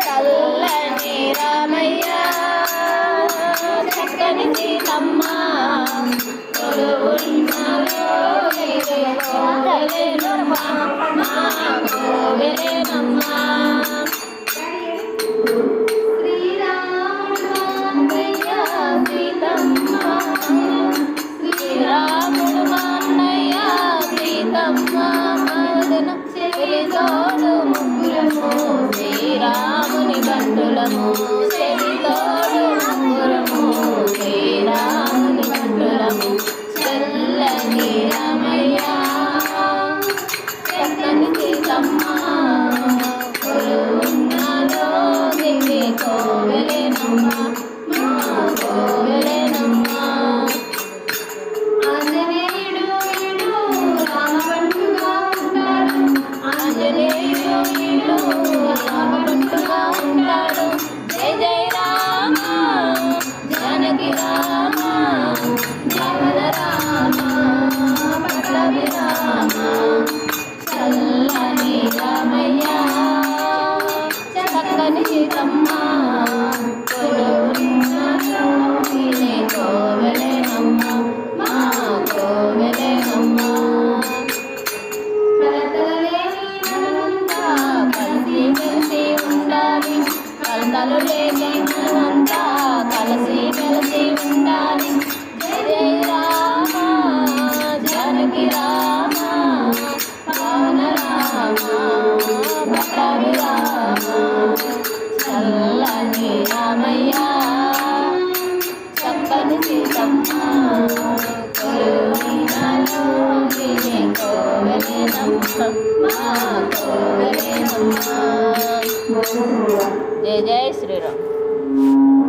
చల్లని రామయ్య చక్కని సీతమ్మ కొలువున్నలో కోవెలెనమ్మ కోవెలెనమ్మ శ్రీరాముడు మాన్నయ్య సీతమ్మ మదన చెలితోడు ముగ్గురము శ్రీరాముని బంటులము చెలితోడు ముగ్గురము శ్రీరాముని బంటులము చల్లని రామయ్య చక్కని సీతమ్మ కొలువున్నలో దిగి కోవెలెనమ్మ కోవెలెనమ్మ ఆంజనేయుడు రామబంటుగా ఉంటాడు జయ జయ రామ జానకి రామ జగద రామ పల్లవి రామ చల్లని రామయ్య చక్కని సీతమ్మ కొలువున్నలో కోవెలెనమ్మ మా కోవెలెనమ్మ కలతలు లేని మనమంతా కలిసి మెలిసి ఉండాలి జయ జయ రామ జానకి రామ పవన రామ పల్లవి రామ చల్లని రామయ్య చక్కని సీతమ్మ కొలువున్నలో కోవెలెనమ్మ మా కోవెలెనమ్మ జై జై శ్రీరామ్.